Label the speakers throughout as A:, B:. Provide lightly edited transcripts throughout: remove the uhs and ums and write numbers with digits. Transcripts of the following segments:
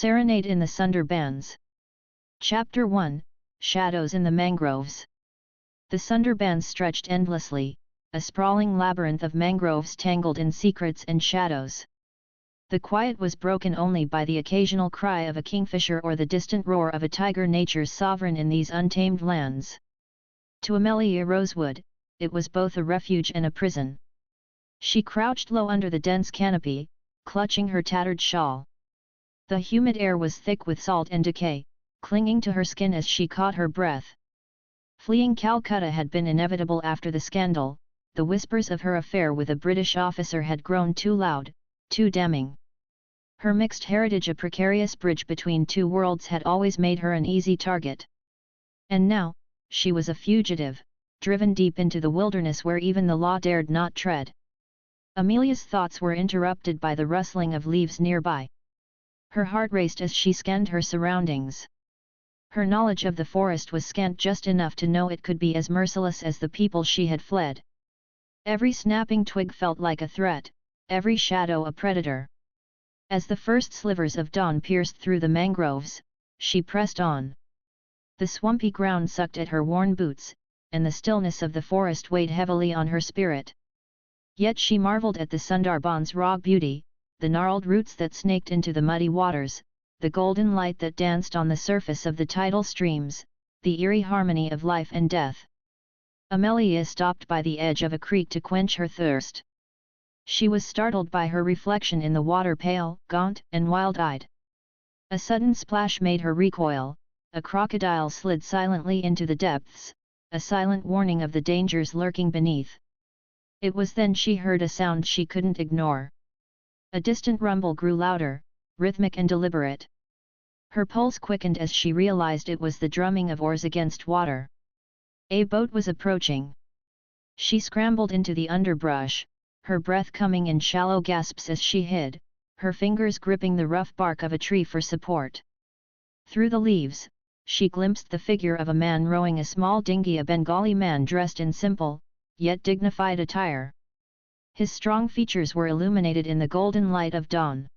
A: Serenade in the Sundarbans. Chapter 1, Shadows in the Mangroves. The Sundarbans stretched endlessly, a sprawling labyrinth of mangroves tangled in secrets and shadows. The quiet was broken only by the occasional cry of a kingfisher or the distant roar of a tiger, nature's sovereign in these untamed lands. To Amelia Rosewood, it was both a refuge and a prison. She crouched low under the dense canopy, clutching her tattered shawl. The humid air was thick with salt and decay, clinging to her skin as she caught her breath. Fleeing Calcutta had been inevitable after the scandal. The whispers of her affair with a British officer had grown too loud, too damning. Her mixed heritage, a precarious bridge between two worlds, had always made her an easy target. And now, she was a fugitive, driven deep into the wilderness where even the law dared not tread. Amelia's thoughts were interrupted by the rustling of leaves nearby. Her heart raced as she scanned her surroundings. Her knowledge of the forest was scant, just enough to know it could be as merciless as the people she had fled. Every snapping twig felt like a threat, every shadow a predator. As the first slivers of dawn pierced through the mangroves, she pressed on. The swampy ground sucked at her worn boots, and the stillness of the forest weighed heavily on her spirit. Yet she marveled at the Sundarbans' raw beauty, the gnarled roots that snaked into the muddy waters, the golden light that danced on the surface of the tidal streams, the eerie harmony of life and death. Amelia stopped by the edge of a creek to quench her thirst. She was startled by her reflection in the water, pale, gaunt, and wild-eyed. A sudden splash made her recoil. A crocodile slid silently into the depths, a silent warning of the dangers lurking beneath. It was then she heard a sound she couldn't ignore. A distant rumble grew louder, rhythmic and deliberate. Her pulse quickened as she realized it was the drumming of oars against water. A boat was approaching. She scrambled into the underbrush, her breath coming in shallow gasps as she hid, her fingers gripping the rough bark of a tree for support. Through the leaves, she glimpsed the figure of a man rowing a small dinghy, a Bengali man dressed in simple, yet dignified attire. His strong features were illuminated in the golden light of dawn.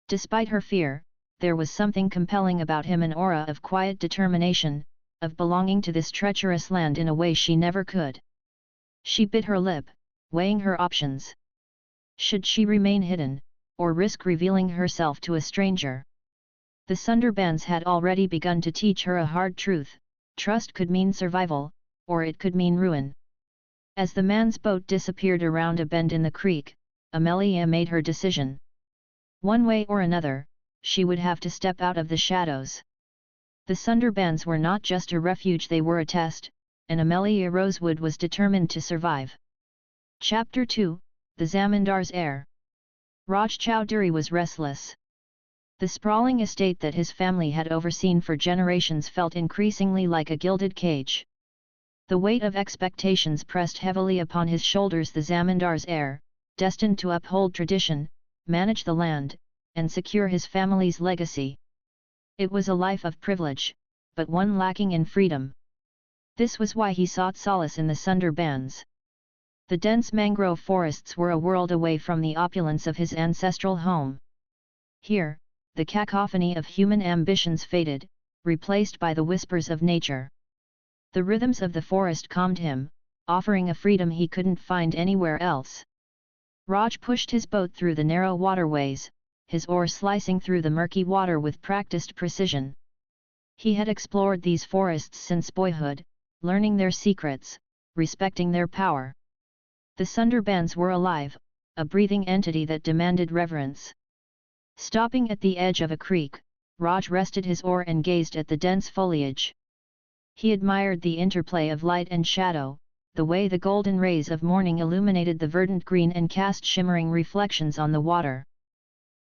A: Despite her fear, there was something compelling about him, an aura of quiet determination, of belonging to this treacherous land in a way she never could. She bit her lip, weighing her options. Should she remain hidden, or risk revealing herself to a stranger? The Sundarbans had already begun to teach her a hard truth: trust could mean survival, or it could mean ruin. As the man's boat disappeared around a bend in the creek, Amelia made her decision. One way or another, she would have to step out of the shadows. The Sundarbans were not just a refuge, they were a test, and Amelia Rosewood was determined to survive. Chapter 2, The Zamindar's Heir. Raj Choudhury was restless. The sprawling estate that his family had overseen for generations felt increasingly like a gilded cage. The weight of expectations pressed heavily upon his shoulders. The zamindar's heir, destined to uphold tradition, manage the land, and secure his family's legacy. It was a life of privilege, but one lacking in freedom. This was why he sought solace in the Sundarbans. The dense mangrove forests were a world away from the opulence of his ancestral home. Here, the cacophony of human ambitions faded, replaced by the whispers of nature. The rhythms of the forest calmed him, offering a freedom he couldn't find anywhere else. Raj pushed his boat through the narrow waterways, his oar slicing through the murky water with practiced precision. He had explored these forests since boyhood, learning their secrets, respecting their power. The Sundarbans were alive, a breathing entity that demanded reverence. Stopping at the edge of a creek, Raj rested his oar and gazed at the dense foliage. He admired the interplay of light and shadow, the way the golden rays of morning illuminated the verdant green and cast shimmering reflections on the water.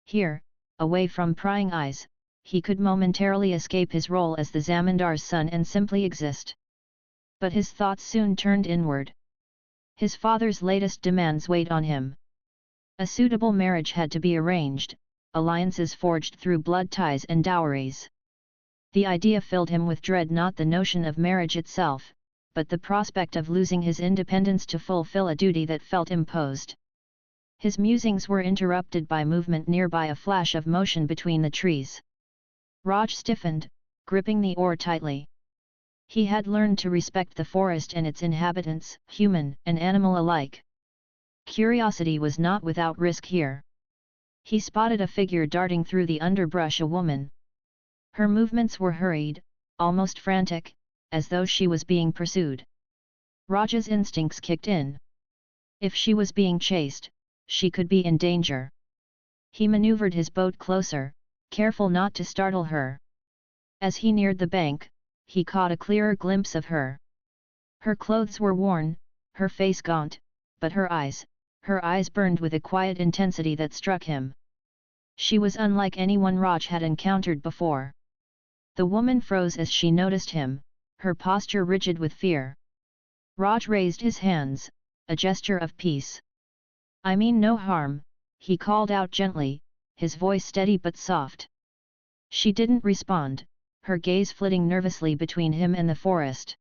A: Here, away from prying eyes, he could momentarily escape his role as the zamindar's son and simply exist. But his thoughts soon turned inward. His father's latest demands weighed on him. A suitable marriage had to be arranged, alliances forged through blood ties and dowries. The idea filled him with dread, not the notion of marriage itself, but the prospect of losing his independence to fulfill a duty that felt imposed. His musings were interrupted by movement nearby, a flash of motion between the trees. Raj stiffened, gripping the oar tightly. He had learned to respect the forest and its inhabitants, human and animal alike. Curiosity was not without risk here. He spotted a figure darting through the underbrush, a woman. Her movements were hurried, almost frantic, as though she was being pursued. Raj's instincts kicked in. If she was being chased, she could be in danger. He maneuvered his boat closer, careful not to startle her. As he neared the bank, he caught a clearer glimpse of her. Her clothes were worn, her face gaunt, but her eyes burned with a quiet intensity that struck him. She was unlike anyone Raj had encountered before. The woman froze as she noticed him, her posture rigid with fear. Raj raised his hands, a gesture of peace. "I mean no harm," he called out gently, his voice steady but soft. She didn't respond, her gaze flitting nervously between him and the forest.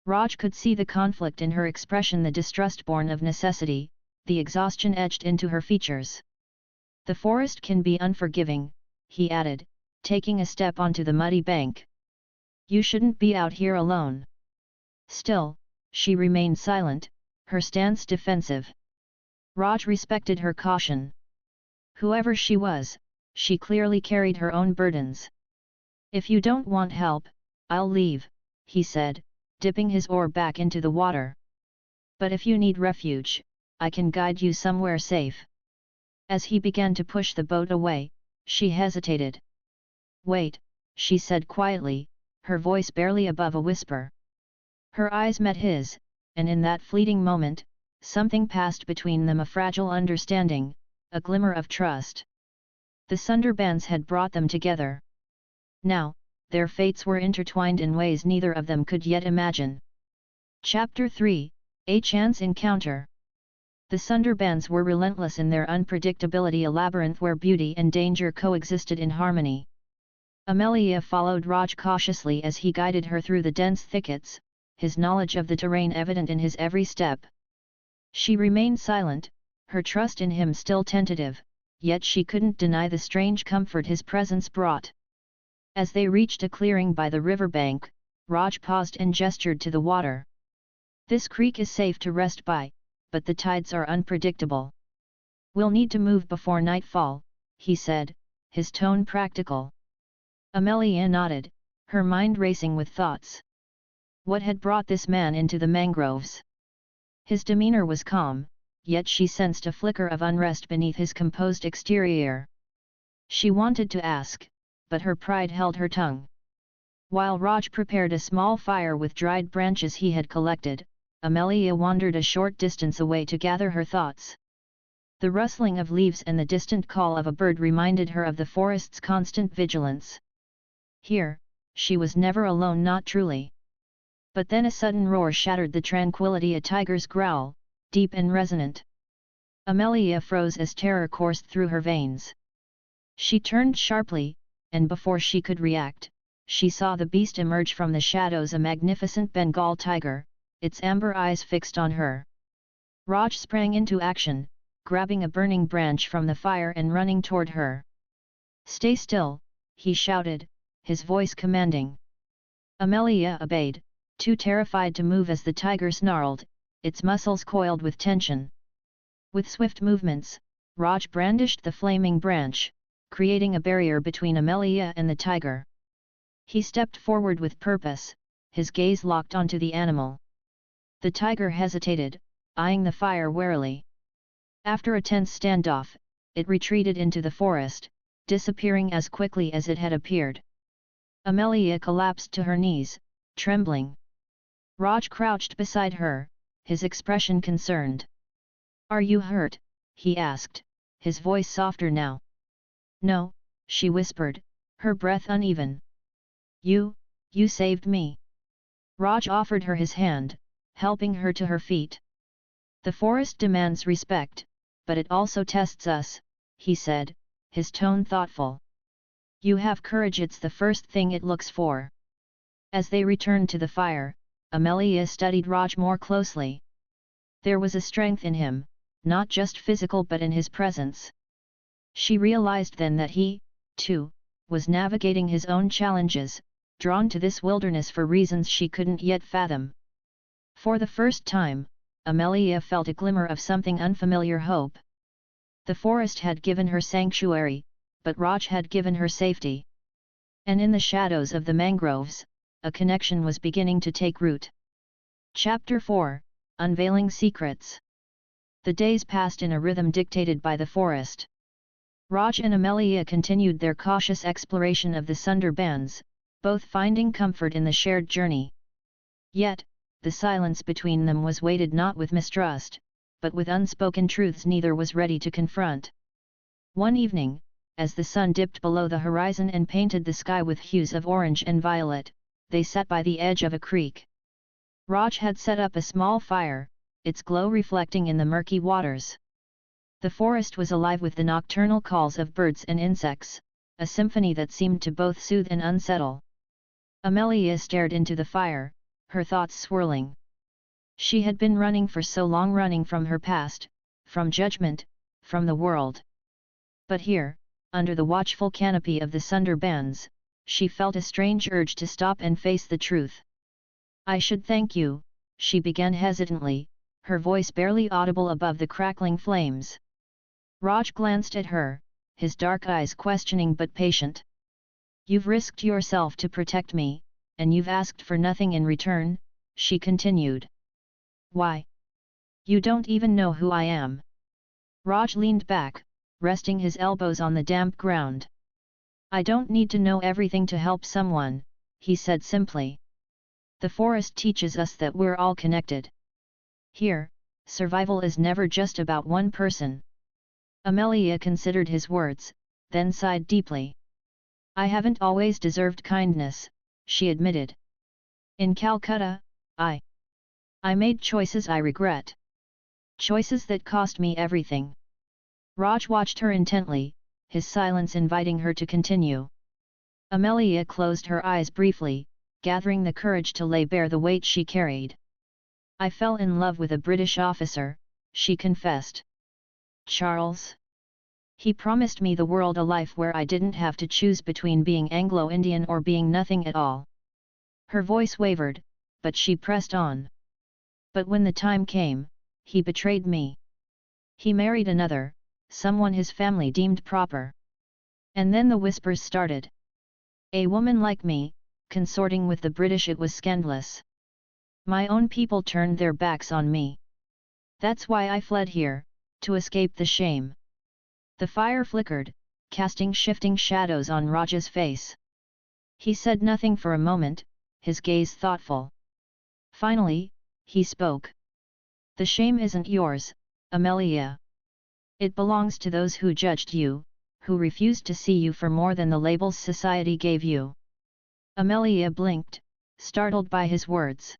A: Raj could see the conflict in her expression, the distrust born of necessity, the exhaustion etched into her features. "The forest can be unforgiving," he added, taking a step onto the muddy bank. "You shouldn't be out here alone." Still, she remained silent, her stance defensive. Raj respected her caution. Whoever she was, she clearly carried her own burdens. "If you don't want help, I'll leave," he said, dipping his oar back into the water. "But if you need refuge, I can guide you somewhere safe." As he began to push the boat away, she hesitated. "Wait," she said quietly, her voice barely above a whisper. Her eyes met his, and in that fleeting moment, something passed between them, a fragile understanding, a glimmer of trust. The Sundarbans had brought them together. Now, their fates were intertwined in ways neither of them could yet imagine. Chapter 3, A Chance Encounter. The Sundarbans were relentless in their unpredictability, a labyrinth where beauty and danger coexisted in harmony. Amelia followed Raj cautiously as he guided her through the dense thickets, his knowledge of the terrain evident in his every step. She remained silent, her trust in him still tentative, yet she couldn't deny the strange comfort his presence brought. As they reached a clearing by the riverbank, Raj paused and gestured to the water. "This creek is safe to rest by, but the tides are unpredictable. We'll need to move before nightfall," he said, his tone practical. Amelia nodded, her mind racing with thoughts. What had brought this man into the mangroves? His demeanor was calm, yet she sensed a flicker of unrest beneath his composed exterior. She wanted to ask, but her pride held her tongue. While Raj prepared a small fire with dried branches he had collected, Amelia wandered a short distance away to gather her thoughts. The rustling of leaves and the distant call of a bird reminded her of the forest's constant vigilance. Here, she was never alone, not truly. But then a sudden roar shattered the tranquility, a tiger's growl, deep and resonant. Amelia froze as terror coursed through her veins. She turned sharply, and before she could react, she saw the beast emerge from the shadows, a magnificent Bengal tiger, its amber eyes fixed on her. Raj sprang into action, grabbing a burning branch from the fire and running toward her. "Stay still," he shouted, his voice commanding. Amelia obeyed, too terrified to move as the tiger snarled, its muscles coiled with tension. With swift movements, Raj brandished the flaming branch, creating a barrier between Amelia and the tiger. He stepped forward with purpose, his gaze locked onto the animal. The tiger hesitated, eyeing the fire warily. After a tense standoff, it retreated into the forest, disappearing as quickly as it had appeared. Amelia collapsed to her knees, trembling. Raj crouched beside her, his expression concerned. "Are you hurt?" he asked, his voice softer now. "No," she whispered, her breath uneven. You saved me." Raj offered her his hand, helping her to her feet. "The forest demands respect, but it also tests us," he said, his tone thoughtful. "You have courage, it's the first thing it looks for." As they returned to the fire, Amelia studied Raj more closely. There was a strength in him, not just physical but in his presence. She realized then that he, too, was navigating his own challenges, drawn to this wilderness for reasons she couldn't yet fathom. For the first time, Amelia felt a glimmer of something unfamiliar: hope. The forest had given her sanctuary, but Raj had given her safety. And in the shadows of the mangroves, a connection was beginning to take root. Chapter 4: Unveiling Secrets. The days passed in a rhythm dictated by the forest. Raj and Amelia continued their cautious exploration of the Sundarbans, both finding comfort in the shared journey. Yet, the silence between them was weighted not with mistrust, but with unspoken truths neither was ready to confront. One evening, as the sun dipped below the horizon and painted the sky with hues of orange and violet, they sat by the edge of a creek. Raj had set up a small fire, its glow reflecting in the murky waters. The forest was alive with the nocturnal calls of birds and insects, a symphony that seemed to both soothe and unsettle. Amelia stared into the fire, her thoughts swirling. She had been running for so long, running from her past, from judgment, from the world. But here, under the watchful canopy of the Sundarbans, she felt a strange urge to stop and face the truth. "I should thank you," she began hesitantly, her voice barely audible above the crackling flames. Raj glanced at her, his dark eyes questioning but patient. "You've risked yourself to protect me, and you've asked for nothing in return," she continued. "Why? You don't even know who I am." Raj leaned back, resting his elbows on the damp ground. "I don't need to know everything to help someone," he said simply. "The forest teaches us that we're all connected. Here, survival is never just about one person." Amelia considered his words, then sighed deeply. "I haven't always deserved kindness," she admitted. "In Calcutta, I made choices I regret. Choices that cost me everything." Raj watched her intently, his silence inviting her to continue. Amelia closed her eyes briefly, gathering the courage to lay bare the weight she carried. "I fell in love with a British officer," she confessed. "Charles. He promised me the world, a life where I didn't have to choose between being Anglo-Indian or being nothing at all." Her voice wavered, but she pressed on. "But when the time came, he betrayed me. He married another, someone his family deemed proper. And then the whispers started. A woman like me, consorting with the British, it was scandalous. My own people turned their backs on me. That's why I fled here, to escape the shame." The fire flickered, casting shifting shadows on Raj's face. He said nothing for a moment, his gaze thoughtful. Finally, he spoke. "The shame isn't yours, Amelia. It belongs to those who judged you, who refused to see you for more than the labels society gave you." Amelia blinked, startled by his words.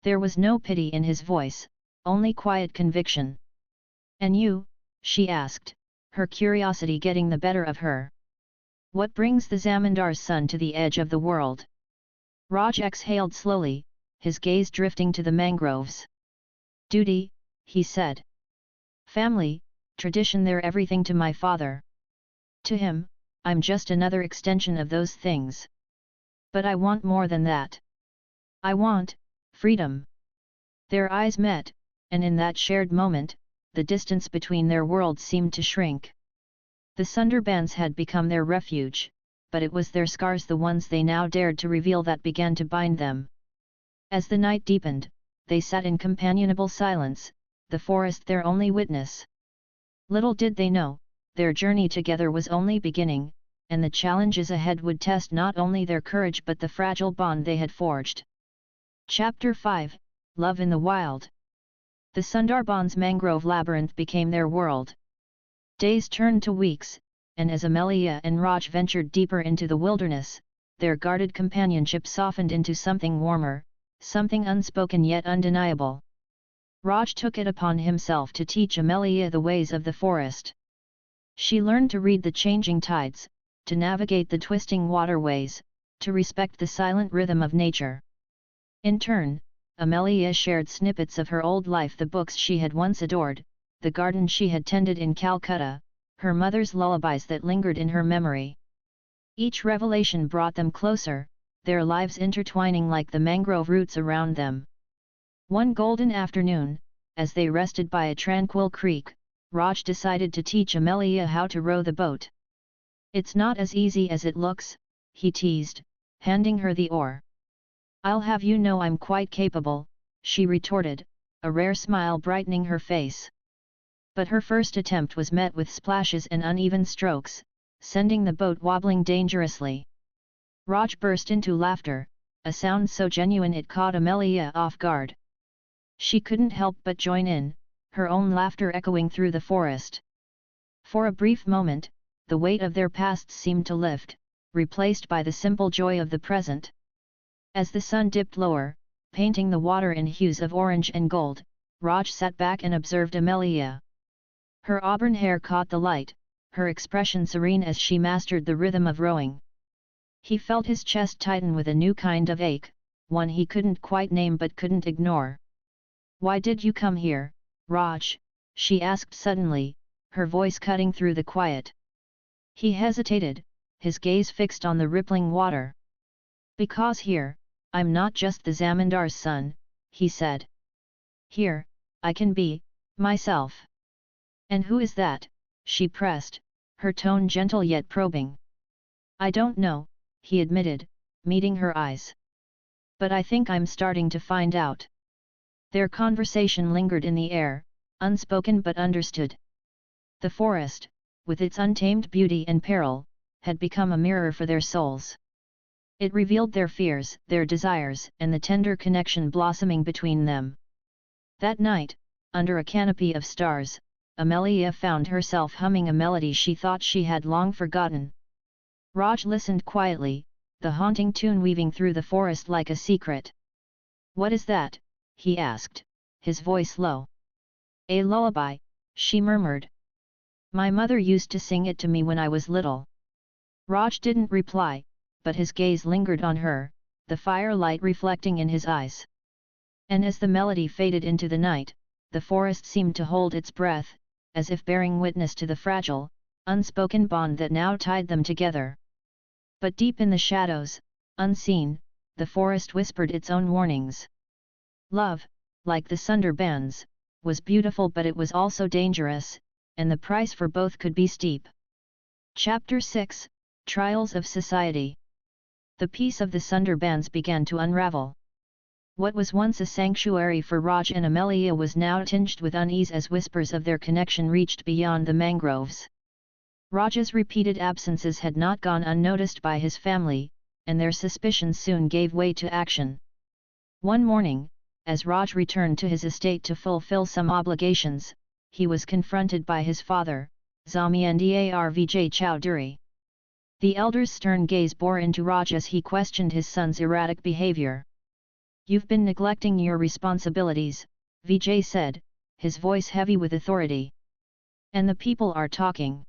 A: There was no pity in his voice, only quiet conviction. "And you?" she asked, her curiosity getting the better of her. "What brings the zamindar's son to the edge of the world?" Raj exhaled slowly, his gaze drifting to the mangroves. "Duty," he said. "Family, tradition, they're everything to my father. To him, I'm just another extension of those things. But I want more than that. I want freedom." Their eyes met, and in that shared moment, the distance between their worlds seemed to shrink. The Sundarbans had become their refuge, but it was their scars, the ones they now dared to reveal, that began to bind them. As the night deepened, they sat in companionable silence, the forest their only witness. Little did they know, their journey together was only beginning, and the challenges ahead would test not only their courage but the fragile bond they had forged. Chapter 5: Love in the Wild. The Sundarbans mangrove labyrinth became their world. Days turned to weeks, and as Amelia and Raj ventured deeper into the wilderness, their guarded companionship softened into something warmer, something unspoken yet undeniable. Raj took it upon himself to teach Amelia the ways of the forest. She learned to read the changing tides, to navigate the twisting waterways, to respect the silent rhythm of nature. In turn, Amelia shared snippets of her old life, the books she had once adored, the garden she had tended in Calcutta, her mother's lullabies that lingered in her memory. Each revelation brought them closer, their lives intertwining like the mangrove roots around them. One golden afternoon, as they rested by a tranquil creek, Raj decided to teach Amelia how to row the boat. "It's not as easy as it looks," he teased, handing her the oar. "I'll have you know I'm quite capable," she retorted, a rare smile brightening her face. But her first attempt was met with splashes and uneven strokes, sending the boat wobbling dangerously. Raj burst into laughter, a sound so genuine it caught Amelia off guard. She couldn't help but join in, her own laughter echoing through the forest. For a brief moment, the weight of their pasts seemed to lift, replaced by the simple joy of the present. As the sun dipped lower, painting the water in hues of orange and gold, Raj sat back and observed Amelia. Her auburn hair caught the light, her expression serene as she mastered the rhythm of rowing. He felt his chest tighten with a new kind of ache, one he couldn't quite name but couldn't ignore. "Why did you come here, Raj?" she asked suddenly, her voice cutting through the quiet. He hesitated, his gaze fixed on the rippling water. "Because here, I'm not just the zamindar's son," he said. "Here, I can be myself." "And who is that?" she pressed, her tone gentle yet probing. "I don't know," he admitted, meeting her eyes. "But I think I'm starting to find out." Their conversation lingered in the air, unspoken but understood. The forest, with its untamed beauty and peril, had become a mirror for their souls. It revealed their fears, their desires, and the tender connection blossoming between them. That night, under a canopy of stars, Amelia found herself humming a melody she thought she had long forgotten. Raj listened quietly, the haunting tune weaving through the forest like a secret. "What is that?" he asked, his voice low. "A lullaby," she murmured. "My mother used to sing it to me when I was little." Raj didn't reply, but his gaze lingered on her, the firelight reflecting in his eyes. And as the melody faded into the night, the forest seemed to hold its breath, as if bearing witness to the fragile, unspoken bond that now tied them together. But deep in the shadows, unseen, the forest whispered its own warnings. Love, like the Sundarbans, was beautiful, but it was also dangerous, and the price for both could be steep. Chapter 6, Trials of Society. The peace of the Sundarbans began to unravel. What was once a sanctuary for Raj and Amelia was now tinged with unease as whispers of their connection reached beyond the mangroves. Raj's repeated absences had not gone unnoticed by his family, and their suspicions soon gave way to action. One morning, as Raj returned to his estate to fulfill some obligations, he was confronted by his father, zamindar Raj Choudhury. The elder's stern gaze bore into Raj as he questioned his son's erratic behavior. "You've been neglecting your responsibilities," Vijay said, his voice heavy with authority. "And the people are talking.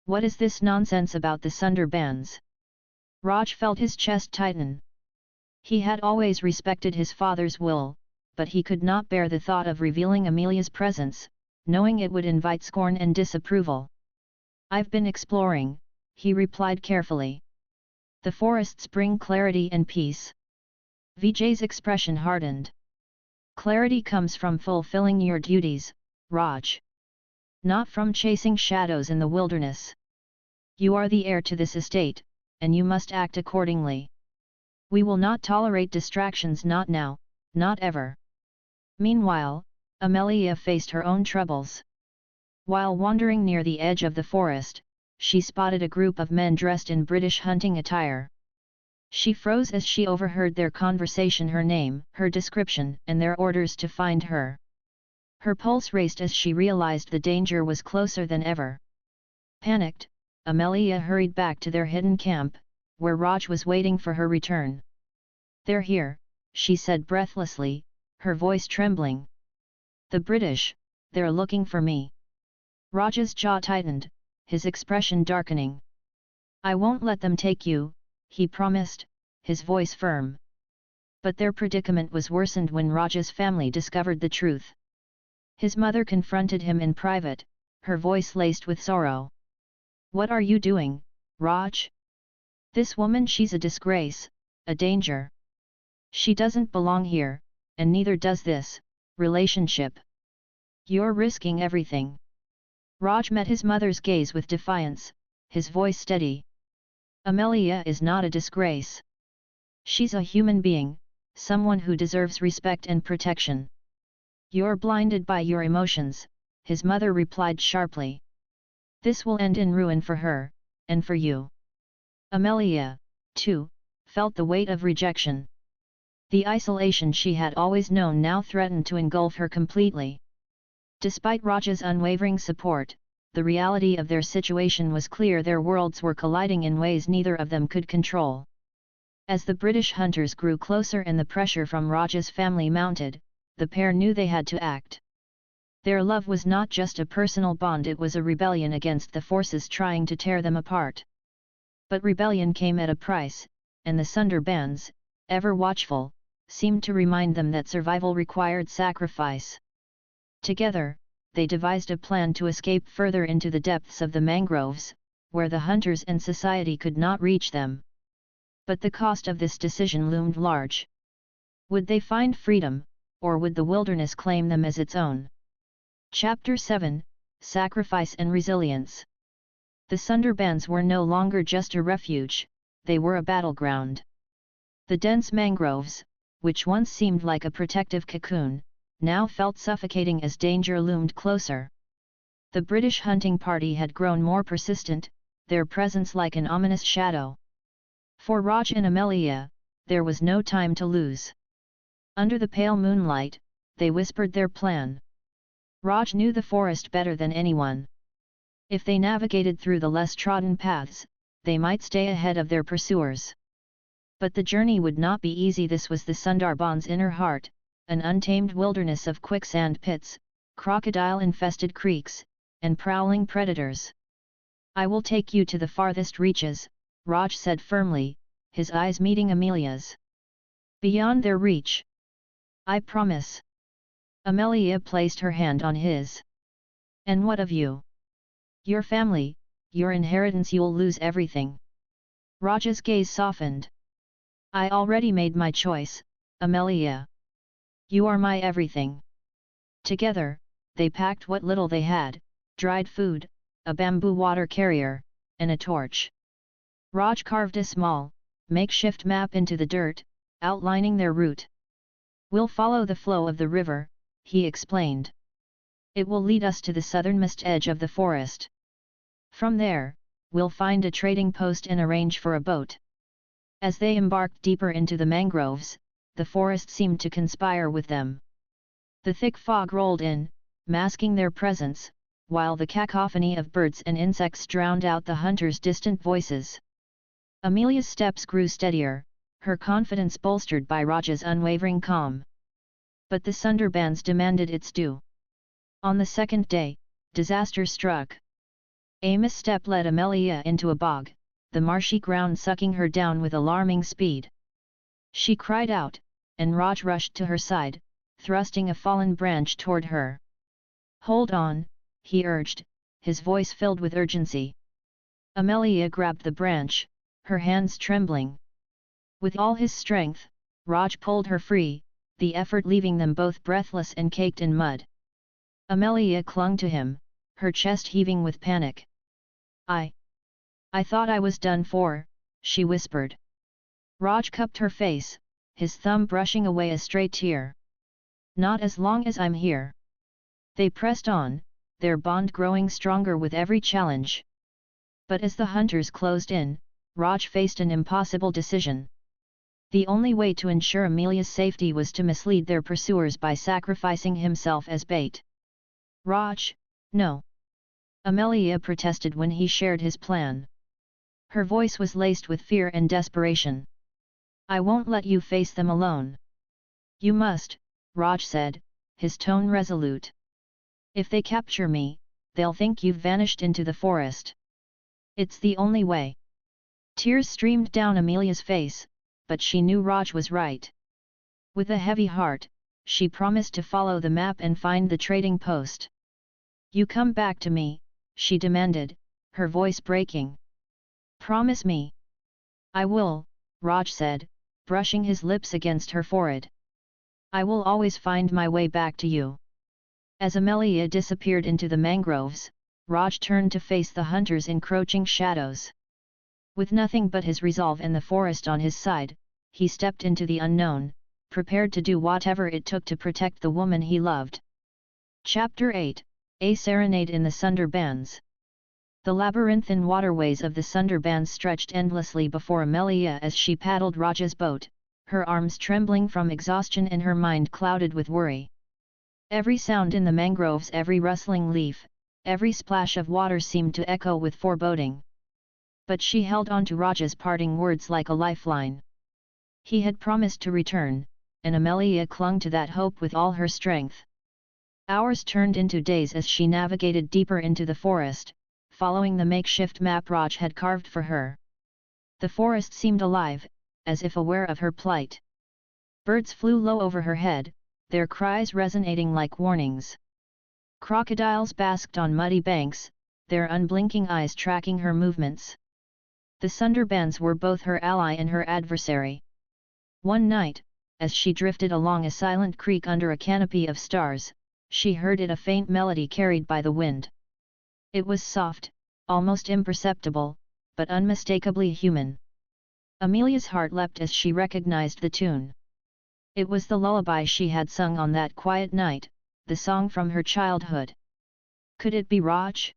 A: What is this nonsense about the Sundarbans?" Raj felt his chest tighten. He had always respected his father's will, but he could not bear the thought of revealing Amelia's presence, knowing it would invite scorn and disapproval. "I've been exploring," he replied carefully. "The forests bring clarity and peace." Vijay's expression hardened. "Clarity comes from fulfilling your duties, Raj. Not from chasing shadows in the wilderness. You are the heir to this estate, and you must act accordingly. We will not tolerate distractions, not now, not ever." Meanwhile, Amelia faced her own troubles. While wandering near the edge of the forest, she spotted a group of men dressed in British hunting attire. She froze as she overheard their conversation, her name, her description, and their orders to find her. Her pulse raced as she realized the danger was closer than ever. Panicked, Amelia hurried back to their hidden camp, where Raj was waiting for her return. "They're here," she said breathlessly, her voice trembling. "The British, they're looking for me." Raj's jaw tightened, his expression darkening. "I won't let them take you," he promised, his voice firm. But their predicament was worsened when Raj's family discovered the truth. His mother confronted him in private, her voice laced with sorrow. "What are you doing, Raj? This woman, she's a disgrace, a danger. She doesn't belong here, and neither does this relationship. You're risking everything. Raj met his mother's gaze with defiance, his voice steady. Amelia is not a disgrace. She's a human being, someone who deserves respect and protection. You're blinded by your emotions, his mother replied sharply. This will end in ruin for her, and for you. Amelia, too, felt the weight of rejection. The isolation she had always known now threatened to engulf her completely. Despite Raj's unwavering support, the reality of their situation was clear. Their worlds were colliding in ways neither of them could control. As the British hunters grew closer and the pressure from Raj's family mounted, the pair knew they had to act. Their love was not just a personal bond, it was a rebellion against the forces trying to tear them apart. But rebellion came at a price, and the Sundarbans, ever watchful, seemed to remind them that survival required sacrifice. Together, they devised a plan to escape further into the depths of the mangroves, where the hunters and society could not reach them. But the cost of this decision loomed large. Would they find freedom, or would the wilderness claim them as its own? Chapter 7, Sacrifice and Resilience. The Sundarbans were no longer just a refuge, they were a battleground. The dense mangroves, which once seemed like a protective cocoon, now felt suffocating as danger loomed closer. The British hunting party had grown more persistent, their presence like an ominous shadow. For Raj and Amelia, there was no time to lose. Under the pale moonlight, they whispered their plan. Raj knew the forest better than anyone. If they navigated through the less trodden paths, they might stay ahead of their pursuers. But the journey would not be easy. This was the Sundarbans' inner heart, an untamed wilderness of quicksand pits, crocodile-infested creeks, and prowling predators. I will take you to the farthest reaches, Raj said firmly, his eyes meeting Amelia's. Beyond their reach. I promise. Amelia placed her hand on his. And what of you? Your family, your inheritance, you'll lose everything. Raj's gaze softened. I already made my choice, Amelia. You are my everything. Together, they packed what little they had, dried food, a bamboo water carrier, and a torch. Raj carved a small, makeshift map into the dirt, outlining their route. We'll follow the flow of the river, he explained. It will lead us to the southernmost edge of the forest. From there, we'll find a trading post and arrange for a boat. As they embarked deeper into the mangroves, the forest seemed to conspire with them. The thick fog rolled in, masking their presence, while the cacophony of birds and insects drowned out the hunters' distant voices. Amelia's steps grew steadier, her confidence bolstered by Raj's unwavering calm. But the Sundarbans demanded its due. On the second day, disaster struck. A misstep led Amelia into a bog, the marshy ground sucking her down with alarming speed. She cried out, and Raj rushed to her side, thrusting a fallen branch toward her. Hold on, he urged, his voice filled with urgency. Amelia grabbed the branch, her hands trembling. With all his strength, Raj pulled her free, the effort leaving them both breathless and caked in mud. Amelia clung to him, her chest heaving with panic. I thought I was done for, she whispered. Raj cupped her face, his thumb brushing away a stray tear. Not as long as I'm here. They pressed on, their bond growing stronger with every challenge. But as the hunters closed in, Raj faced an impossible decision. The only way to ensure Amelia's safety was to mislead their pursuers by sacrificing himself as bait. Raj, no. Amelia protested when he shared his plan. Her voice was laced with fear and desperation. I won't let you face them alone. You must, Raj said, his tone resolute. If they capture me, they'll think you've vanished into the forest. It's the only way. Tears streamed down Amelia's face, but she knew Raj was right. With a heavy heart, she promised to follow the map and find the trading post. You come back to me, she demanded, her voice breaking. Promise me. I will, Raj said, brushing his lips against her forehead. I will always find my way back to you. As Amelia disappeared into the mangroves, Raj turned to face the hunter's encroaching shadows. With nothing but his resolve and the forest on his side, he stepped into the unknown, prepared to do whatever it took to protect the woman he loved. Chapter 8, A Serenade in the Sundarbans. The labyrinthine waterways of the Sundarbans stretched endlessly before Amelia as she paddled Raj's boat, her arms trembling from exhaustion and her mind clouded with worry. Every sound in the mangroves, every rustling leaf, every splash of water seemed to echo with foreboding. But she held on to Raj's parting words like a lifeline. He had promised to return, and Amelia clung to that hope with all her strength. Hours turned into days as she navigated deeper into the forest, following the makeshift map Raj had carved for her. The forest seemed alive, as if aware of her plight. Birds flew low over her head, their cries resonating like warnings. Crocodiles basked on muddy banks, their unblinking eyes tracking her movements. The Sundarbans were both her ally and her adversary. One night, as she drifted along a silent creek under a canopy of stars, she heard a faint melody carried by the wind. It was soft, almost imperceptible, but unmistakably human. Amelia's heart leapt as she recognized the tune. It was the lullaby she had sung on that quiet night, the song from her childhood. Could it be Raj?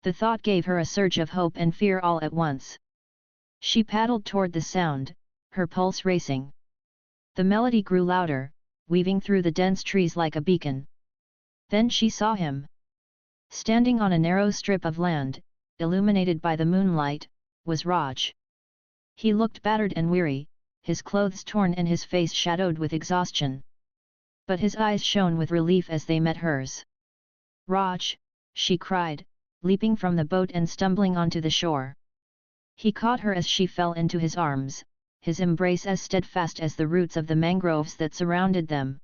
A: The thought gave her a surge of hope and fear all at once. She paddled toward the sound, her pulse racing. The melody grew louder, weaving through the dense trees like a beacon. Then she saw him. Standing on a narrow strip of land, illuminated by the moonlight, was Raj. He looked battered and weary, his clothes torn and his face shadowed with exhaustion. But his eyes shone with relief as they met hers. "Raj!" she cried, leaping from the boat and stumbling onto the shore. He caught her as she fell into his arms, his embrace as steadfast as the roots of the mangroves that surrounded them.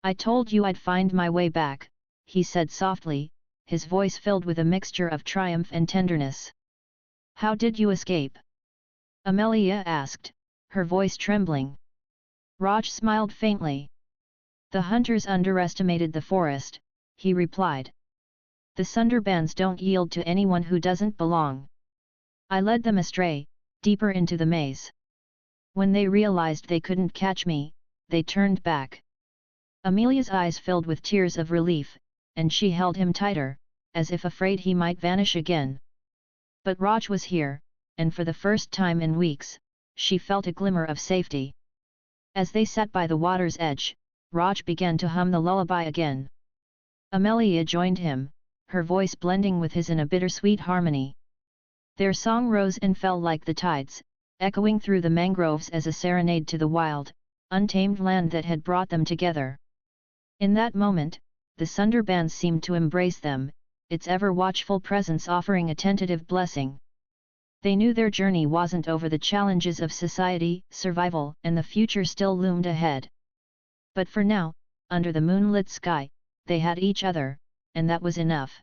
A: "I told you I'd find my way back," he said softly, his voice filled with a mixture of triumph and tenderness. "How did you escape?" Amelia asked, her voice trembling. Raj smiled faintly. "The hunters underestimated the forest," he replied. "The Sundarbans don't yield to anyone who doesn't belong. I led them astray, deeper into the maze. When they realized they couldn't catch me, they turned back." Amelia's eyes filled with tears of relief, and she held him tighter, as if afraid he might vanish again. But Raj was here, and for the first time in weeks, she felt a glimmer of safety. As they sat by the water's edge, Raj began to hum the lullaby again. Amelia joined him, her voice blending with his in a bittersweet harmony. Their song rose and fell like the tides, echoing through the mangroves as a serenade to the wild, untamed land that had brought them together. In that moment, the Sundarbans seemed to embrace them, its ever-watchful presence offering a tentative blessing. They knew their journey wasn't over, the challenges of society, survival, and the future still loomed ahead. But for now, under the moonlit sky, they had each other, and that was enough.